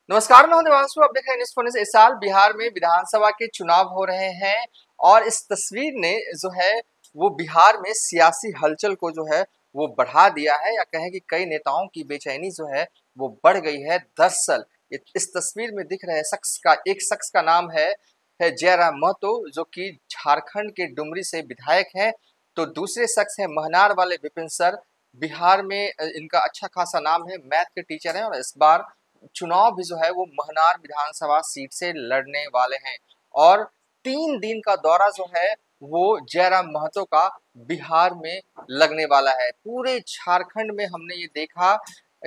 नमस्कार, मैं हूं देवांशु। आप देख रहे हैं न्यूज़ फॉर। इस साल बिहार में विधानसभा के चुनाव हो रहे हैं और इस तस्वीर ने जो है वो बिहार में सियासी हलचल को जो है वो बढ़ा दिया है, या कहें कि कई नेताओं की बेचैनी जो है वो बढ़ गई है। दरअसल इस तस्वीर में दिख रहे एक शख्स का नाम है जयराम महतो, जो कि झारखंड के डुमरी से विधायक हैं। तो दूसरे शख्स हैं महनार वाले विपिन सर। बिहार में इनका अच्छा खासा नाम है, मैथ के टीचर हैं और इस बार चुनाव भी जो है वो महनार विधानसभा सीट से लड़ने वाले हैं। और 3 दिन का दौरा जो है वो जयराम महतो का बिहार में लगने वाला है। पूरे झारखंड में हमने ये देखा,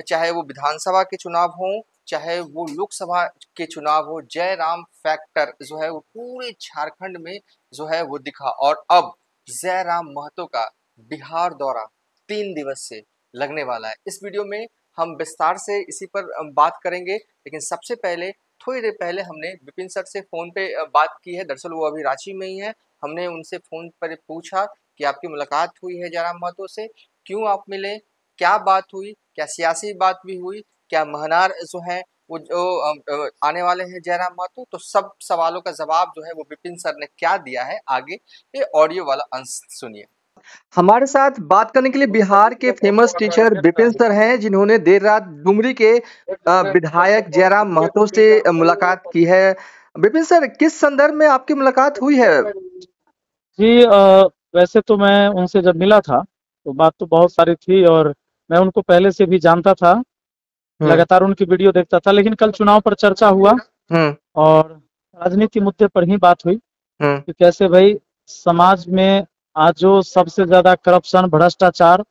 चाहे वो विधानसभा के चुनाव हो चाहे वो लोकसभा के चुनाव हो, जयराम फैक्टर जो है वो पूरे झारखंड में जो है वो दिखा। और अब जयराम महतो का बिहार दौरा 3 दिवस से लगने वाला है। इस वीडियो में हम विस्तार से इसी पर बात करेंगे, लेकिन सबसे पहले थोड़ी देर पहले हमने विपिन सर से फ़ोन पे बात की है। दरअसल वो अभी रांची में ही है। हमने उनसे फ़ोन पर पूछा कि आपकी मुलाकात हुई है जयराम महतो से, क्यों आप मिले, क्या बात हुई, क्या सियासी बात भी हुई, क्या महनार जो है वो जो आने वाले हैं जयराम महतो। तो सब सवालों का जवाब जो है वो विपिन सर ने क्या दिया है, आगे ये ऑडियो वाला अंश सुनिए। हमारे साथ बात करने के लिए बिहार के फेमस टीचर विपिन सर हैं, जिन्होंने देर रात डुमरी के विधायक जयराम महतो से मुलाकात की है। विपिन सर, किस संदर्भ में आपकी मुलाकात हुई है? जी वैसे तो मैं उनसे जब मिला था तो बात तो बहुत सारी थी और मैं उनको पहले से भी जानता था, हम्म। लगातार उनकी वीडियो देखता था। लेकिन कल चुनाव पर चर्चा हुआ हम्म। और राजनीति मुद्दे पर ही बात हुई हम्म। कि कैसे भाई समाज में आज जो सबसे ज्यादा करप्शन, भ्रष्टाचार,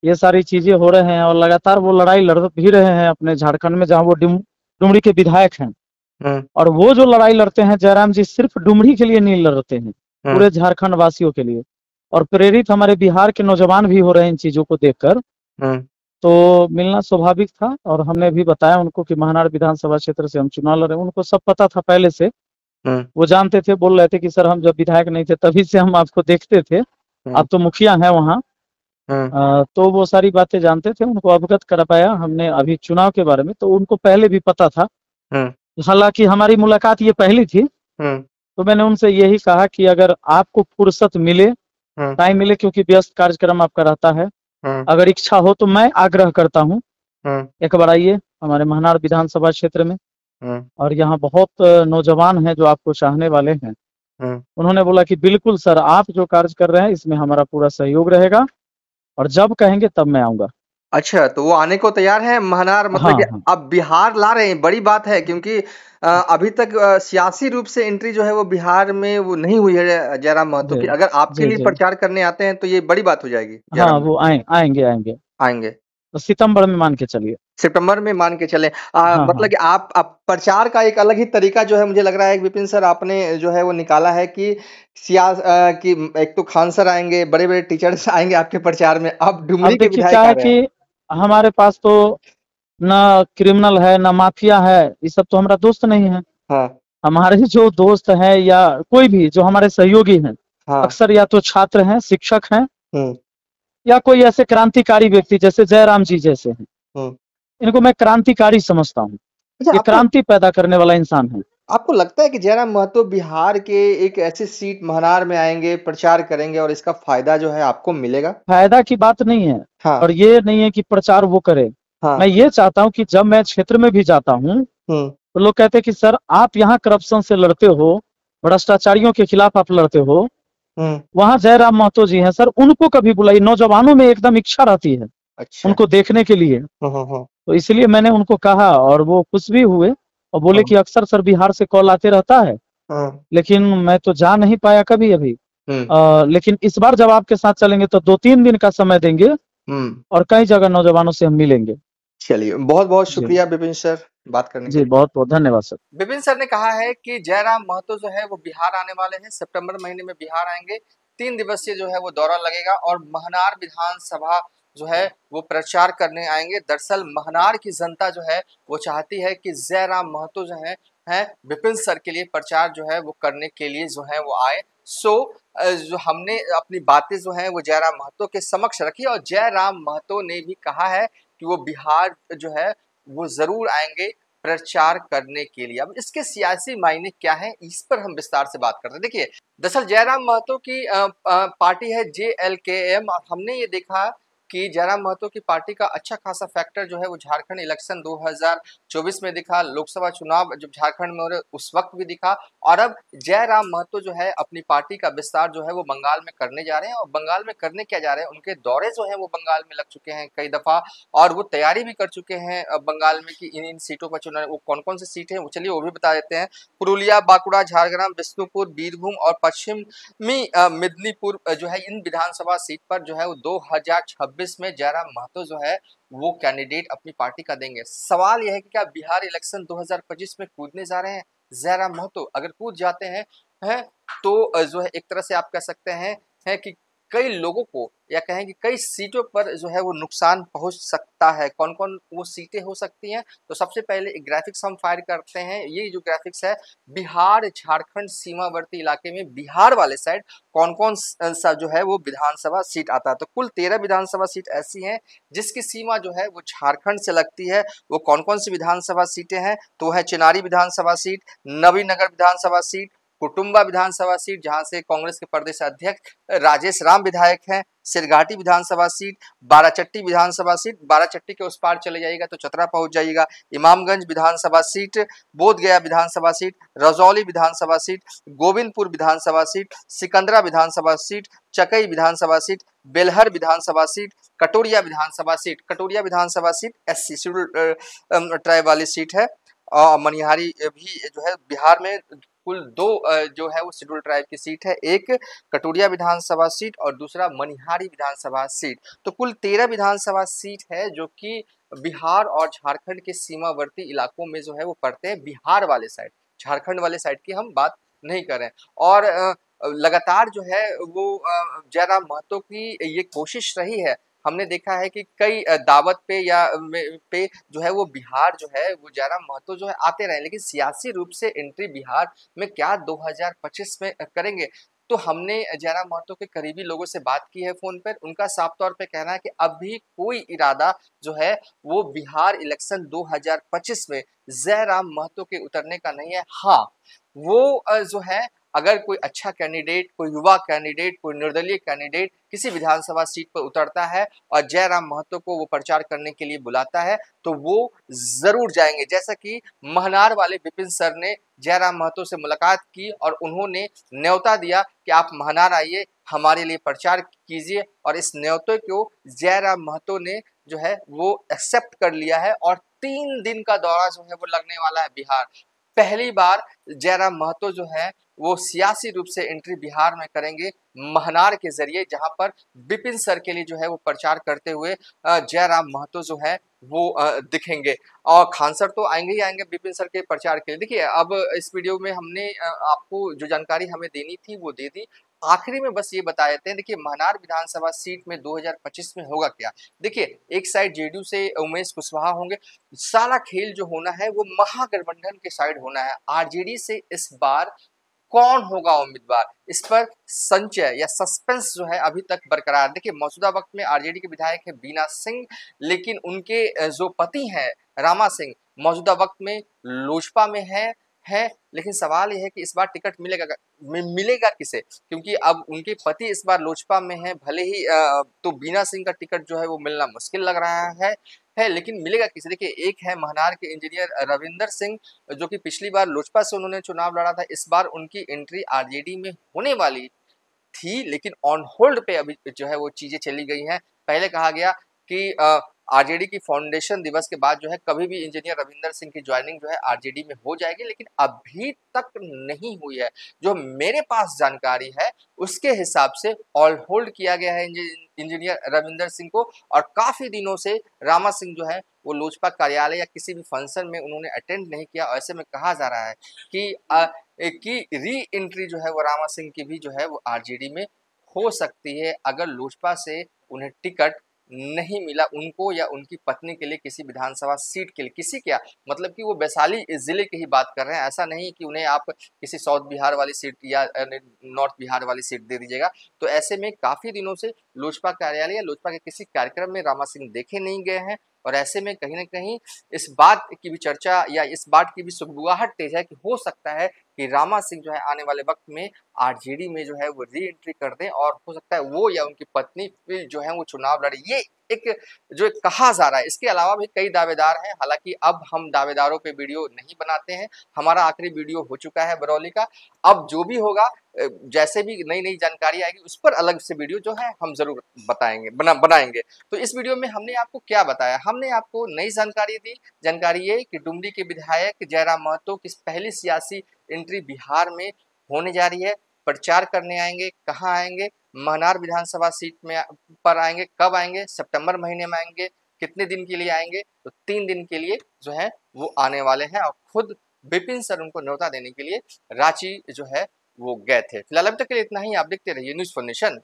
ये सारी चीजें हो रहे हैं और लगातार वो लड़ाई लड़ भी रहे हैं अपने झारखंड में, जहाँ वो डुमरी के विधायक हैं। हम्म। और वो जो लड़ाई लड़ते हैं जयराम जी, सिर्फ डुमरी के लिए नहीं लड़ते हैं, हम्म। पूरे झारखंड वासियों के लिए। और प्रेरित हमारे बिहार के नौजवान भी हो रहे हैं इन चीजों को देखकर। हम्म। तो मिलना स्वाभाविक था और हमने भी बताया उनको कि महनार विधानसभा क्षेत्र से हम चुनाव लड़ रहे हैं। उनको सब पता था पहले से, हम्म। वो जानते थे, बोल रहे थे कि सर हम जब विधायक नहीं थे तभी से हम आपको देखते थे, हम्म। आप तो मुखिया हैं वहाँ। हम्म। तो वो सारी बातें जानते थे, उनको अवगत करवाया हमने अभी चुनाव के बारे में, तो उनको पहले भी पता था। हम्म। हालांकि हमारी मुलाकात ये पहली थी, हम्म। तो मैंने उनसे यही कहा कि अगर आपको फुर्सत मिले, हम्म। टाइम मिले, क्योंकि व्यस्त कार्यक्रम आपका रहता है, हम्म। अगर इच्छा हो तो मैं आग्रह करता हूँ हम्म। एक बार आइए हमारे महनार विधानसभा क्षेत्र में। हम्म। और यहाँ बहुत नौजवान हैं जो आपको चाहने वाले हैं। हम्म। उन्होंने बोला कि बिल्कुल सर, आप जो कार्य कर रहे हैं इसमें हमारा पूरा सहयोग रहेगा और जब कहेंगे तब मैं आऊंगा। अच्छा, तो वो आने को तैयार है महनार, मतलब हाँ कि हाँ। अब बिहार ला रहे हैं, बड़ी बात है। क्योंकि अभी तक सियासी रूप से एंट्री जो है वो बिहार में वो नहीं हुई है जयराम महतो जी की। अगर आपके जी लिए जी। प्रचार करने आते हैं तो ये बड़ी बात हो जाएगी। हाँ, जयराम वो महतो आएंगे आएंगे। आएंगे तो सितंबर में मान के चलिए। सितंबर में, मान के चलें। हाँ मतलब हाँ। कि आप प्रचार का एक अलग ही तरीका जो है मुझे लग रहा है कि विपिन सर आपने जो है वो निकाला है कि कि एक तो खान सर आएंगे, बड़े बड़े टीचर्स आएंगे आपके प्रचार में, अब डुमरी अब के देखिए क्या विधायक आ है रहे कि हैं। हमारे पास तो ना क्रिमिनल है ना माफिया है, ये सब तो हमारा दोस्त नहीं है। हाँ। हमारे जो दोस्त हैं या कोई भी जो हमारे सहयोगी हैं, हाँ। अक्सर या तो छात्र हैं, शिक्षक हैं, हम्म। या कोई ऐसे क्रांतिकारी व्यक्ति जैसे जयराम जी जैसे हैं। हम्म। इनको मैं क्रांतिकारी समझता हूँ। अच्छा, ये आपको क्रांति पैदा करने वाला इंसान है। आपको लगता है कि जयराम महतो बिहार के एक ऐसी सीट महनार में आएंगे, प्रचार करेंगे और इसका फायदा जो है आपको मिलेगा? फायदा की बात नहीं है हाँ। और ये नहीं है कि प्रचार वो करे। मैं हाँ। ये चाहता हूँ कि जब मैं क्षेत्र में भी जाता हूँ हम्म। तो लोग कहते हैं कि सर आप यहाँ करप्शन से लड़ते हो, भ्रष्टाचारियों के खिलाफ आप लड़ते हो, हम्म। वहां जयराम महतो जी हैं सर, उनको कभी बुलाइए। नौजवानों में एकदम इच्छा रहती है अच्छा। उनको देखने के लिए। हम्म। तो इसलिए मैंने उनको कहा और वो खुश भी हुए और बोले कि हम्म। अक्सर सर बिहार से कॉल आते रहता है, हम्म। लेकिन मैं तो जा नहीं पाया कभी अभी। हम्म। लेकिन इस बार जब आपके साथ चलेंगे तो 2-3 दिन का समय देंगे हम्म। और कई जगह नौजवानों से हम मिलेंगे। चलिए, बहुत बहुत जी शुक्रिया विपिन सर बात करने के जी, लिए। बहुत बहुत धन्यवाद सर। विपिन सर ने कहा है कि जयराम महतो जो है वो बिहार आने वाले हैं, सितंबर महीने में बिहार आएंगे। 3 दिवसीय जो है वो दौरा लगेगा और महनार विधानसभा जो है वो प्रचार करने आएंगे। दरअसल महनार की जनता जो है वो चाहती है कि जयराम महतो जो है विपिन सर के लिए प्रचार जो है वो करने के लिए जो है वो आए। जो हमने अपनी बातें जो है वो जयराम महतो के समक्ष रखी और जयराम महतो ने भी कहा है कि वो बिहार जो है वो जरूर आएंगे। प्रचार करने के लिए। अब इसके सियासी मायने क्या हैं, इस पर हम विस्तार से बात करते हैं। देखिए, दरअसल जयराम महतो की पार्टी है JLKM, और हमने ये देखा कि जयराम महतो की पार्टी का अच्छा खासा फैक्टर जो है वो झारखंड इलेक्शन 2024 में दिखा, लोकसभा चुनाव जब झारखंड में हो रहे उस वक्त भी दिखा, और अब जयराम महतो जो है अपनी पार्टी का विस्तार जो है वो बंगाल में करने जा रहे हैं। और बंगाल में करने क्या जा रहे हैं, उनके दौरे जो है वो बंगाल में लग चुके हैं कई दफा, और वो तैयारी भी कर चुके हैं बंगाल में कि इन सीटों पर चुनाव, वो कौन कौन सी सीट है वो चलिए वो भी बता देते हैं। पुरुलिया, बांकुड़ा, झारग्राम, बिष्णुपुर, बीरभूम और पश्चिमी मिदनीपुर जो है, इन विधानसभा सीट पर जो है वो 2026 में जयराम महतो जो है वो कैंडिडेट अपनी पार्टी का देंगे। सवाल यह है कि क्या बिहार इलेक्शन 2025 में कूदने जा रहे हैं जयराम महतो? अगर कूद जाते हैं तो जो है एक तरह से आप कह सकते हैं कि कई लोगों को, या कहें कि कई सीटों पर जो है वो नुकसान पहुंच सकता है। कौन कौन वो सीटें हो सकती हैं, तो सबसे पहले एक ग्राफिक्स हम फायर करते हैं। ये जो ग्राफिक्स है, बिहार झारखंड सीमावर्ती इलाके में बिहार वाले साइड कौन कौन सा जो है वो विधानसभा सीट आता है। तो कुल 13 विधानसभा सीट ऐसी हैं जिसकी सीमा जो है वो झारखंड से लगती है। वो कौन कौन सी विधानसभा सीटें हैं, तो है चिनारी विधानसभा सीट, नवीनगर विधानसभा सीट, कुटुंबा विधानसभा सीट जहां से कांग्रेस के प्रदेश अध्यक्ष राजेश राम विधायक हैं, सिरघाटी विधानसभा सीट, बाराचट्टी विधानसभा सीट, बाराचट्टी के उस पार चले जाइएगा तो चतरा पहुंच जाइएगा, इमामगंज विधानसभा सीट, बोधगया विधानसभा सीट, रजौली विधानसभा सीट, गोविंदपुर विधानसभा सीट, सिकंदरा विधानसभा सीट, चकई विधानसभा सीट, बेलहर विधानसभा सीट, कटोरिया विधानसभा सीट। कटोरिया विधानसभा सीट SC शेड्यूल ट्राइब वाली सीट है, और मनिहारी भी जो है बिहार में कुल 2 जो है वो शेड्यूल ट्राइब की सीट है, एक कटोरिया विधानसभा सीट और दूसरा मनिहारी विधानसभा सीट। तो कुल 13 विधानसभा सीट है जो कि बिहार और झारखंड के सीमावर्ती इलाकों में जो है वो पड़ते हैं, बिहार वाले साइड, झारखंड वाले साइड की हम बात नहीं करें। और लगातार जो है वो जयराम महतो की ये कोशिश रही है। हमने देखा है कि कई दावत पे या पे जो है वो बिहार जो है वो जयराम महतो जो है आते रहे, लेकिन सियासी रूप से एंट्री बिहार में क्या 2025 में करेंगे। तो हमने जयराम महतो के करीबी लोगों से बात की है फोन पर, उनका साफ तौर पे कहना है कि अभी कोई इरादा जो है वो बिहार इलेक्शन 2025 में जयराम महतो के उतरने का नहीं है। हाँ, वो जो है अगर कोई अच्छा कैंडिडेट, कोई युवा कैंडिडेट, कोई निर्दलीय कैंडिडेट किसी विधानसभा सीट पर उतरता है और जयराम महतो को वो प्रचार करने के लिए बुलाता है तो वो जरूर जाएंगे। जैसा कि महनार वाले विपिन सर ने जयराम महतो से मुलाकात की और उन्होंने न्योता दिया कि आप महनार आइए, हमारे लिए प्रचार कीजिए, और इस न्योते को जयराम महतो ने जो है वो एक्सेप्ट कर लिया है। और 3 दिन का दौरा जो है वो लगने वाला है बिहार। पहली बार जयराम महतो जो है वो सियासी रूप से एंट्री बिहार में करेंगे महनार के जरिए, जहां पर विपिन सर के लिए जो है वो प्रचार करते हुए जयराम महतो जो है वो दिखेंगे। और खान सर तो आएंगे ही आएंगे विपिन सर के प्रचार के लिए। देखिए, अब इस वीडियो में हमने आपको जो जानकारी हमें देनी थी वो दे दी। आखिरी में बस ये बता देते हैं, देखिए महनार विधानसभा सीट में 2025 में होगा क्या। देखिए, एक साइड JDU से उमेश कुशवाहा होंगे, सारा खेल जो होना है वो महागठबंधन के साइड होना है। RJD से इस बार कौन होगा उम्मीदवार, इस पर संशय या सस्पेंस जो है अभी तक बरकरार। देखिए, मौजूदा वक्त में RJD के विधायक है बीना सिंह, लेकिन उनके जो पति हैं रामा सिंह मौजूदा वक्त में लोजपा में है। लेकिन सवाल यह है कि इस बार टिकट मिलेगा किसे, क्योंकि अब उनके पति इस बार लोजपा में है। भले ही तो बीना सिंह का टिकट जो है वो मिलना मुश्किल लग रहा है, लेकिन मिलेगा किसे। देखिए, एक है महनार के इंजीनियर रविंदर सिंह, जो कि पिछली बार लोजपा से उन्होंने चुनाव लड़ा था। इस बार उनकी एंट्री RJD में होने वाली थी, लेकिन ऑन होल्ड पे अभी जो है वो चीजें चली गई हैं। पहले कहा गया कि RJD की फाउंडेशन दिवस के बाद जो है कभी भी इंजीनियर रविंदर सिंह की ज्वाइनिंग जो है RJD में हो जाएगी, लेकिन अभी तक नहीं हुई है। जो मेरे पास जानकारी है उसके हिसाब से ऑल होल्ड किया गया है इंजीनियर रविंदर सिंह को, और काफी दिनों से रामा सिंह जो है वो लोजपा कार्यालय या किसी भी फंक्शन में उन्होंने अटेंड नहीं किया। ऐसे में कहा जा रहा है कि री एंट्री जो है वो रामा सिंह की भी जो है वो RJD में हो सकती है, अगर लोजपा से उन्हें टिकट नहीं मिला, उनको या उनकी पत्नी के लिए किसी विधानसभा सीट के लिए। किसी क्या मतलब कि वो वैशाली जिले की ही बात कर रहे हैं, ऐसा नहीं कि उन्हें आप किसी साउथ बिहार वाली सीट या नॉर्थ बिहार वाली सीट दे दीजिएगा। तो ऐसे में काफी दिनों से लोजपा कार्यालय या लोजपा के किसी कार्यक्रम में रामा सिंह देखे नहीं गए हैं। और ऐसे में कहीं ना कहीं इस बात की भी चर्चा या इस बात की भी सुगबुगाहट तेज है कि हो सकता है कि रामा सिंह जो है आने वाले वक्त में आरजेडी में जो है वो री एंट्री कर दें, और हो सकता है वो या उनकी पत्नी भी जो है वो चुनाव लड़े। ये एक जो एक कहा जा रहा है। इसके अलावा भी कई दावेदार हैं, हालांकि अब हम दावेदारों पे वीडियो नहीं बनाते हैं, हमारा आखिरी वीडियो हो चुका है बरौली का। अब जो भी होगा, जैसे भी नई नई जानकारी आएगी उस पर अलग से वीडियो जो है हम जरूर बताएंगे, बनाएंगे। तो इस वीडियो में हमने आपको क्या बताया, हमने आपको नई जानकारी दी। जानकारी ये कि डुमरी के विधायक जयराम महतो की पहली सियासी एंट्री बिहार में होने जा रही है। प्रचार करने आएंगे, कहाँ आएंगे? महनार विधानसभा सीट में पर आएंगे। कब आएंगे? सितंबर महीने में आएंगे। कितने दिन के लिए आएंगे? तो 3 दिन के लिए जो है वो आने वाले हैं, और खुद विपिन सर उनको न्योता देने के लिए रांची जो है वो गए थे। फिलहाल अभी तक के लिए इतना ही। आप देखते रहिए न्यूज़ फॉर नेशन।